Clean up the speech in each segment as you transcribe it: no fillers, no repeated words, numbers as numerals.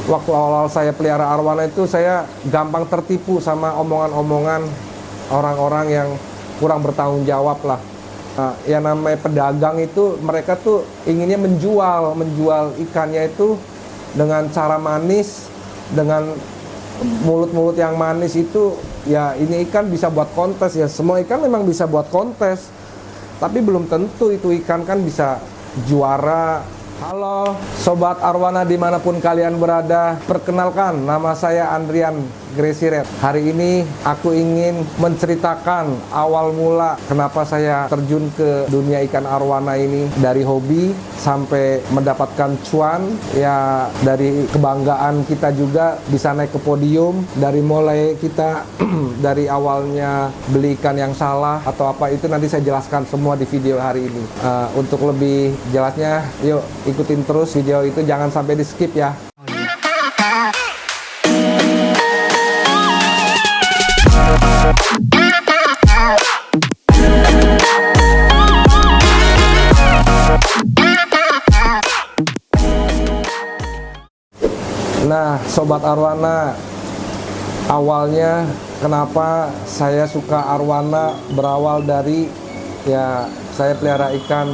waktu awal saya pelihara arwana itu saya gampang tertipu sama omongan-omongan orang-orang yang kurang bertanggung jawab lah. Nah, yang namanya pedagang itu mereka tuh inginnya menjual ikannya itu dengan cara manis, dengan mulut-mulut yang manis itu. Ya ini ikan bisa buat kontes ya, semua ikan memang bisa buat kontes, tapi belum tentu itu ikan kan bisa juara. Halo Sobat Arwana dimanapun kalian berada, perkenalkan nama saya Andrian Gresiret. Hari ini aku ingin menceritakan awal mula kenapa saya terjun ke dunia ikan arwana ini. Dari hobi sampai mendapatkan cuan, ya dari kebanggaan kita juga bisa naik ke podium. Dari mulai kita dari awalnya beli ikan yang salah atau apa itu nanti saya jelaskan semua di video hari ini. Untuk lebih jelasnya yuk ikutin terus video itu, jangan sampai di skip ya. Nah Sobat Arwana, awalnya kenapa saya suka arwana berawal dari ya saya pelihara ikan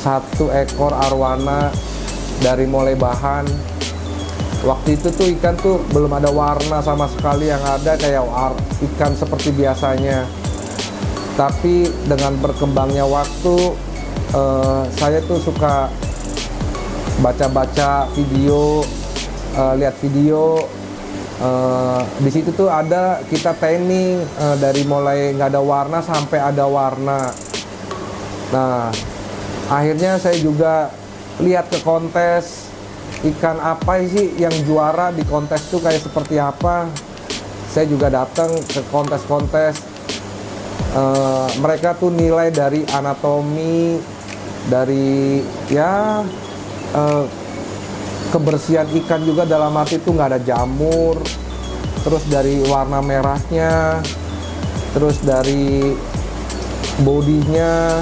satu ekor arwana dari mulai bahan. Waktu itu tuh ikan tuh belum ada warna sama sekali, yang ada kayak ikan seperti biasanya. Tapi dengan berkembangnya waktu, saya tuh suka baca-baca video, lihat video. Di situ tuh ada kita training dari mulai nggak ada warna sampai ada warna. Nah, akhirnya saya juga lihat ke kontes, ikan apa sih yang juara di kontes tuh kayak seperti apa. Saya juga datang ke kontes-kontes. Mereka tuh nilai dari anatomi, dari ya kebersihan ikan juga, dalam arti itu nggak ada jamur, terus dari warna merahnya, terus dari bodinya,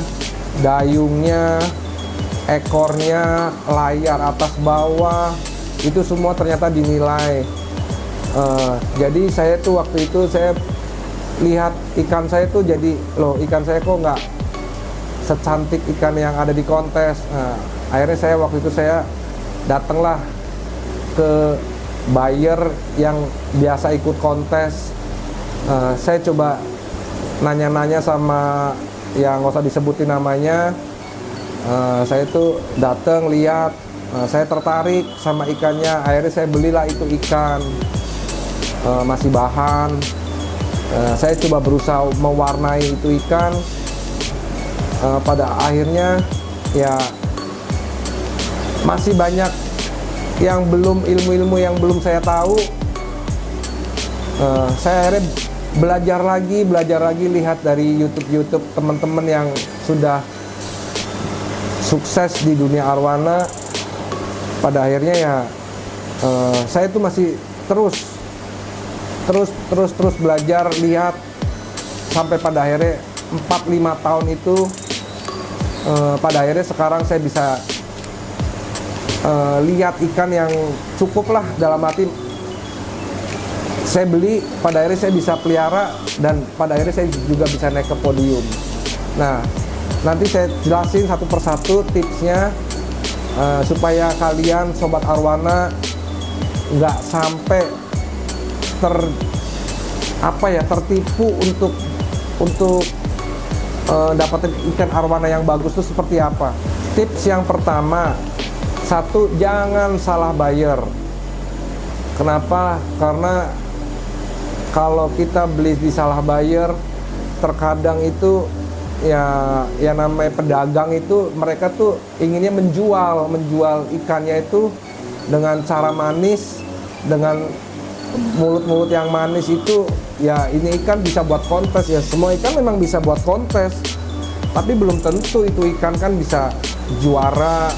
dayungnya, ekornya, layar atas bawah, itu semua ternyata dinilai. Jadi saya tuh waktu itu saya lihat ikan saya tuh jadi, loh ikan saya kok nggak secantik ikan yang ada di kontes. Akhirnya saya waktu itu saya datanglah ke buyer yang biasa ikut kontes. Saya coba nanya-nanya sama yang nggak usah disebutin namanya. Saya tuh datang lihat, saya tertarik sama ikannya. Akhirnya saya belilah itu ikan, masih bahan. Saya coba berusaha mewarnai itu ikan. Pada akhirnya ya masih banyak yang belum, ilmu-ilmu yang belum saya tahu. Saya akhirnya belajar lagi lihat dari YouTube teman-teman yang sudah sukses di dunia arwana. Pada akhirnya ya saya tuh masih terus belajar, lihat sampai pada akhirnya 4-5 tahun itu, pada akhirnya sekarang saya bisa lihat ikan yang cukup lah, dalam arti saya beli, pada akhirnya saya bisa pelihara, dan pada akhirnya saya juga bisa naik ke podium. Nah, nanti saya jelasin satu persatu tipsnya, supaya kalian Sobat Arwana nggak sampai tertipu untuk dapetin ikan arwana yang bagus itu seperti apa. Tips yang pertama, satu, jangan salah buyer. Kenapa? Karena kalau kita beli di salah buyer, terkadang itu ya namanya pedagang itu mereka tuh inginnya menjual ikannya itu dengan cara manis, dengan mulut-mulut yang manis itu. Ya ini ikan bisa buat kontes ya, semua ikan memang bisa buat kontes, tapi belum tentu itu ikan kan bisa juara.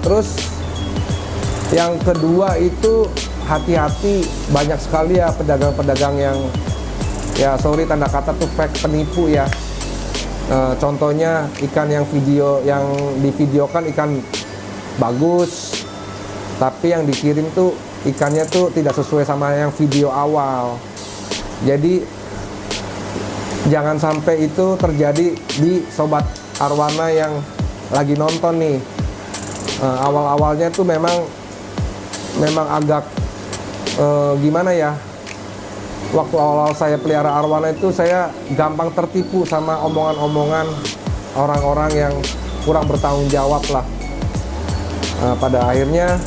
Terus yang kedua itu hati-hati, banyak sekali ya pedagang-pedagang yang ya sorry tanda kata tuh fake, penipu ya. Contohnya ikan yang divideokan ikan bagus, tapi yang dikirim tuh ikannya tuh tidak sesuai sama yang video awal. Jadi jangan sampai itu terjadi di Sobat Arwana yang lagi nonton nih. Awal-awalnya tuh memang agak gimana ya, waktu awal saya pelihara arwana itu saya gampang tertipu sama omongan-omongan orang-orang yang kurang bertanggung jawab lah. Pada akhirnya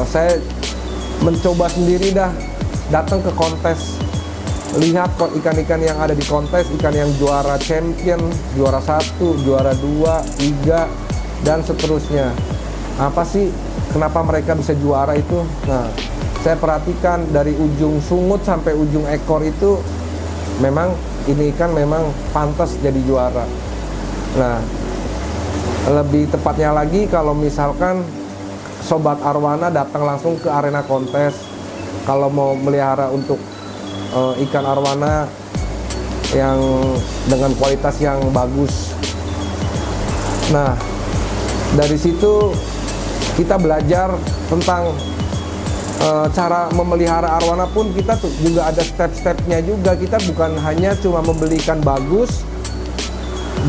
saya mencoba sendiri dah, datang ke kontes, lihat kok ikan-ikan yang ada di kontes, ikan yang juara champion, juara 1, juara 2, 3, dan seterusnya. Apa sih kenapa mereka bisa juara itu? Nah, saya perhatikan dari ujung sungut sampai ujung ekor itu memang ini ikan memang pantas jadi juara. Nah, lebih tepatnya lagi kalau misalkan Sobat Arwana datang langsung ke arena kontes, kalau mau melihara untuk ikan arwana yang dengan kualitas yang bagus. Nah, dari situ kita belajar tentang cara memelihara arwana pun kita tuh juga ada step-stepnya juga. Kita bukan hanya cuma membeli ikan bagus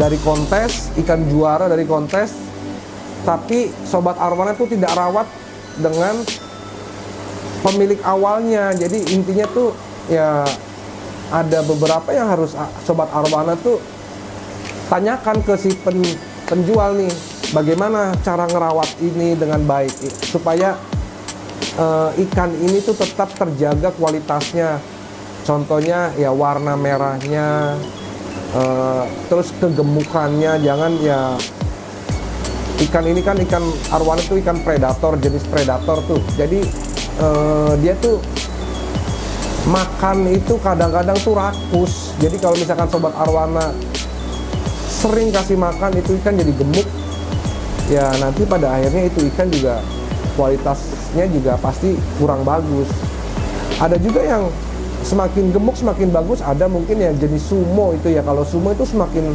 dari kontes, ikan juara dari kontes, tapi Sobat Arwana tuh tidak rawat dengan pemilik awalnya. Jadi intinya tuh ya ada beberapa yang harus Sobat Arwana tuh tanyakan ke si penjual nih, bagaimana cara ngerawat ini dengan baik supaya ikan ini tuh tetap terjaga kualitasnya. Contohnya ya warna merahnya, terus kegemukannya. Jangan ya, ikan ini kan ikan arwana itu ikan predator, jenis predator tuh. Jadi dia tuh makan itu kadang-kadang tuh rakus. Jadi kalau misalkan Sobat Arwana sering kasih makan itu ikan jadi gemuk, ya nanti pada akhirnya itu ikan juga kualitasnya juga pasti kurang bagus. Ada juga yang semakin gemuk semakin bagus, ada mungkin yang jenis sumo itu ya. Kalau sumo itu semakin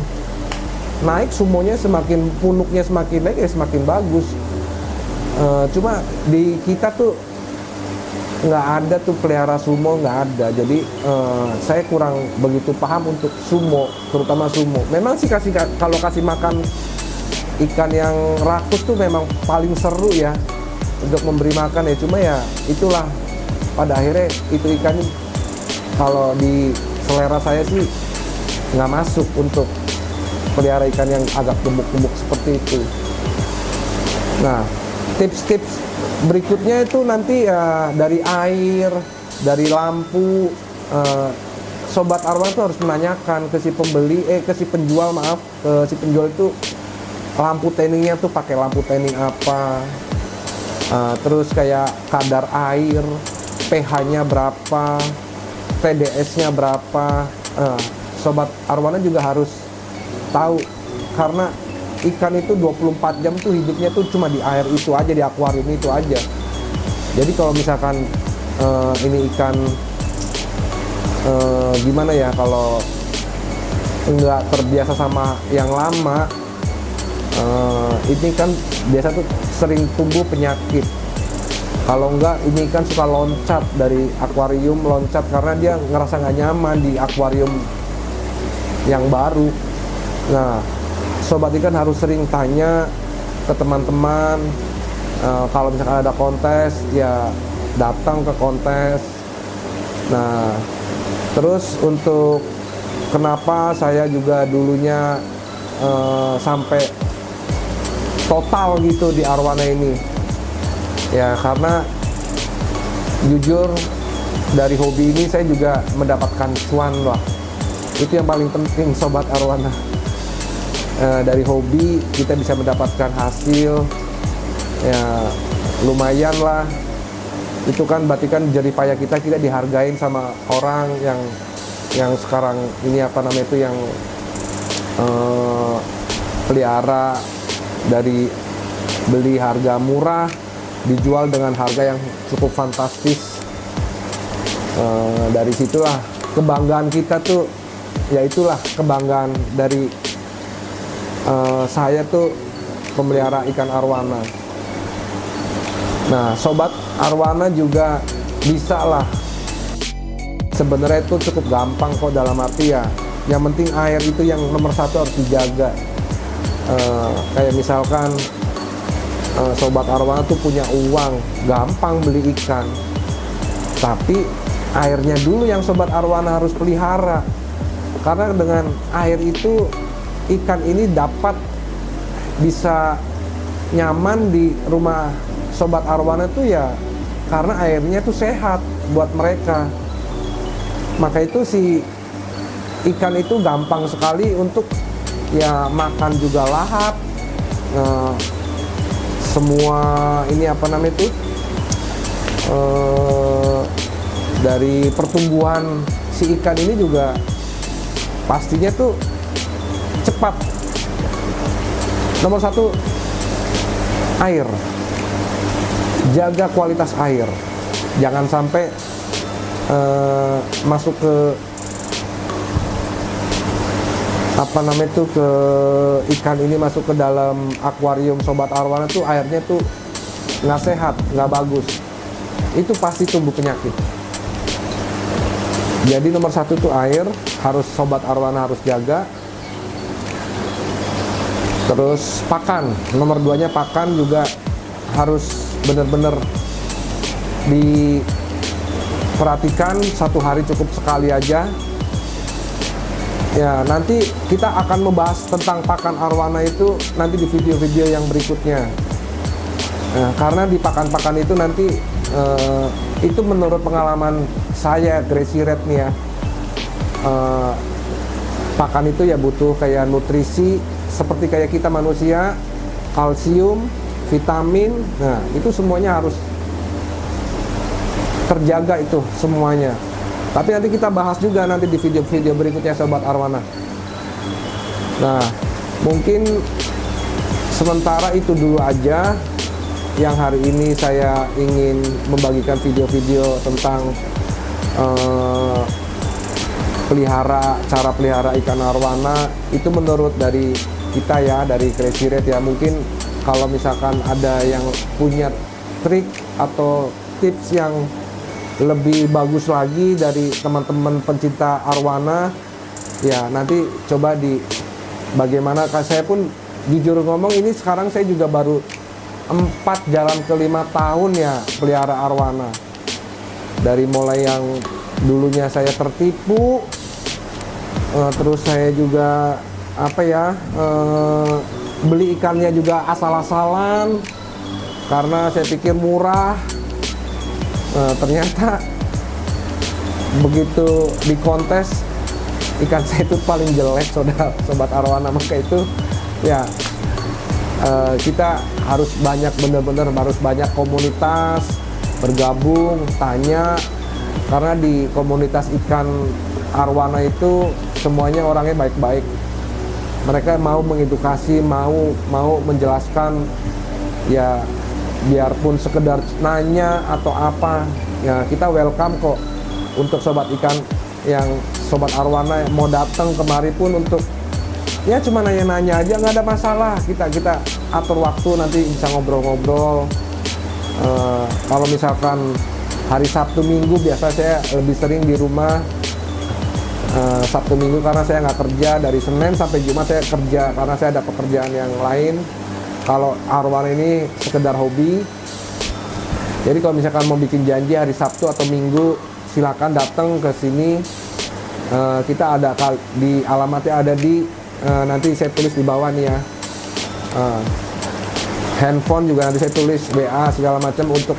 naik sumonya, semakin punuknya semakin naik ya semakin bagus. Cuma di kita tuh nggak ada tuh pelihara sumo, nggak ada. Jadi saya kurang begitu paham untuk sumo, terutama sumo. Memang sih kalau kasih makan ikan yang rakus tuh memang paling seru ya untuk memberi makan ya. Cuma ya itulah, pada akhirnya itu ikan kalau di selera saya sih nggak masuk untuk pelihara ikan yang agak gemuk-gemuk seperti itu. Nah, tips-tips berikutnya itu nanti ya dari air, dari lampu. Sobat Arwana itu harus menanyakan ke si pembeli, ke si penjual, maaf, ke si penjual itu lampu tanningnya tuh pakai lampu tanning apa, terus kayak kadar air, pH-nya berapa, TDS-nya berapa. Sobat Arwana juga harus tahu, karena ikan itu 24 jam tuh hidupnya tuh cuma di air itu aja, di akuarium itu aja. Jadi kalau misalkan ini ikan gimana ya, kalau nggak terbiasa sama yang lama, ini kan biasa tuh sering tumbuh penyakit. Kalau enggak, ini kan suka loncat dari akuarium, loncat karena dia ngerasa nggak nyaman di akuarium yang baru. Nah, sobat ikan harus sering tanya ke teman-teman, kalau misalkan ada kontes ya datang ke kontes. Nah, terus untuk kenapa saya juga dulunya sampai total gitu di arwana ini, ya karena jujur dari hobi ini saya juga mendapatkan cuan lah. Itu yang paling penting Sobat Arwana. Dari hobi kita bisa mendapatkan hasil ya lumayan lah. Itu kan berarti kan jerih payah kita dihargain sama orang yang sekarang ini apa namanya itu, yang pelihara dari beli harga murah dijual dengan harga yang cukup fantastis. Dari situlah kebanggaan kita tuh, ya itulah kebanggaan dari saya tuh pemelihara ikan arwana. Nah, sobat arwana juga bisa lah. Sebenarnya itu cukup gampang kok, dalam arti ya, yang penting air itu yang nomor satu harus dijaga. Kayak misalkan sobat arwana tuh punya uang, gampang beli ikan, tapi airnya dulu yang sobat arwana harus pelihara. Karena dengan air itu ikan ini dapat bisa nyaman di rumah sobat arwana tuh ya karena airnya tuh sehat buat mereka. Maka itu si ikan itu gampang sekali untuk ya makan juga lahap. Semua ini apa namanya itu dari pertumbuhan si ikan ini juga pastinya tuh cepat. Nomor satu, air. Jaga kualitas air. Jangan sampai masuk ke apa namanya tuh, ke ikan ini masuk ke dalam akuarium sobat arwana tuh airnya tuh nggak sehat, nggak bagus. Itu pasti tumbuh penyakit. Jadi nomor satu tuh air, harus sobat arwana harus jaga. Terus pakan, nomor duanya pakan juga harus benar-benar diperhatikan. Satu hari cukup sekali aja. Ya, nanti kita akan membahas tentang pakan arwana itu nanti di video-video yang berikutnya. Nah, karena di pakan-pakan itu nanti itu menurut pengalaman saya, Gracie Red nih ya, pakan itu ya butuh kayak nutrisi seperti kayak kita manusia, kalsium, vitamin. Nah, itu semuanya harus terjaga itu semuanya. Tapi nanti kita bahas juga nanti di video-video berikutnya sobat arwana. Nah, mungkin sementara itu dulu aja yang hari ini saya ingin membagikan video-video tentang cara pelihara ikan arwana. Itu menurut dari kita ya, dari Gracie Red ya. Mungkin kalau misalkan ada yang punya trik atau tips yang lebih bagus lagi dari teman-teman pencinta arwana, ya nanti coba di bagaimana. Saya pun jujur ngomong, ini sekarang saya juga baru 4 jalan ke 5 tahun ya pelihara arwana. Dari mulai yang dulunya saya tertipu, terus saya juga apa ya, beli ikannya juga asal-asalan karena saya pikir murah. Ternyata begitu di kontes ikan saya itu paling jelek sobat arwana. Maka itu ya kita harus banyak, bener-bener harus banyak komunitas, bergabung, tanya. Karena di komunitas ikan arwana itu semuanya orangnya baik-baik. Mereka mau mengedukasi, mau menjelaskan ya. Biarpun sekedar nanya atau apa, ya kita welcome kok. Untuk sobat ikan yang sobat arwana yang mau datang kemari pun untuk ya cuma nanya-nanya aja, nggak ada masalah. Kita atur waktu, nanti bisa ngobrol-ngobrol. Kalau misalkan hari Sabtu Minggu, biasa saya lebih sering di rumah Sabtu Minggu karena saya nggak kerja. Dari Senin sampai Jumat saya kerja karena saya ada pekerjaan yang lain. Kalau arwana ini sekedar hobi. Jadi kalau misalkan mau bikin janji hari Sabtu atau Minggu, silakan datang ke sini. Kita ada di alamatnya, ada di nanti saya tulis di bawah nih ya. Handphone juga nanti saya tulis, WA segala macam, untuk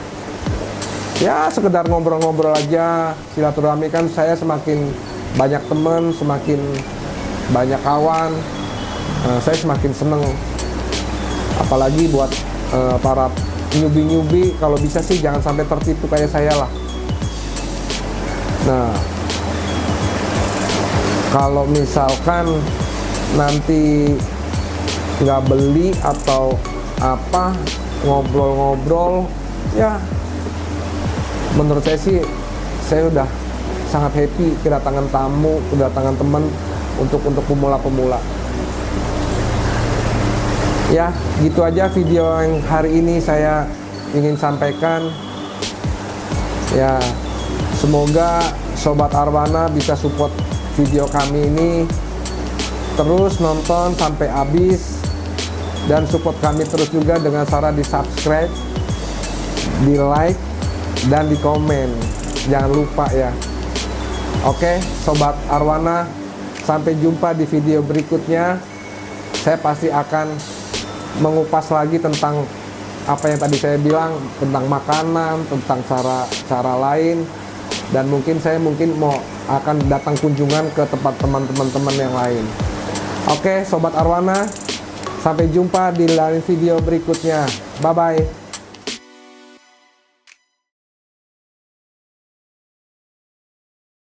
ya sekedar ngobrol-ngobrol aja, silaturahmi. Kan saya semakin banyak teman, semakin banyak kawan, saya semakin seneng. Apalagi buat para newbie, kalau bisa sih jangan sampai tertipu kayak saya lah. Nah, kalau misalkan nanti nggak beli atau apa, ngobrol-ngobrol, ya menurut saya sih saya udah sangat happy kedatangan tamu, kedatangan teman untuk pemula-pemula. Ya, gitu aja video yang hari ini saya ingin sampaikan. Ya, semoga Sobat Arwana bisa support video kami ini, terus nonton sampai habis, dan support kami terus juga dengan cara di subscribe, di like, dan di komen. Jangan lupa ya. Oke, Sobat Arwana, sampai jumpa di video berikutnya. Saya pasti akan mengupas lagi tentang apa yang tadi saya bilang, tentang makanan, tentang cara lain, dan mungkin saya mau akan datang kunjungan ke tempat teman-teman yang lain. Oke, Sobat Arwana, sampai jumpa di lain video berikutnya. Bye bye.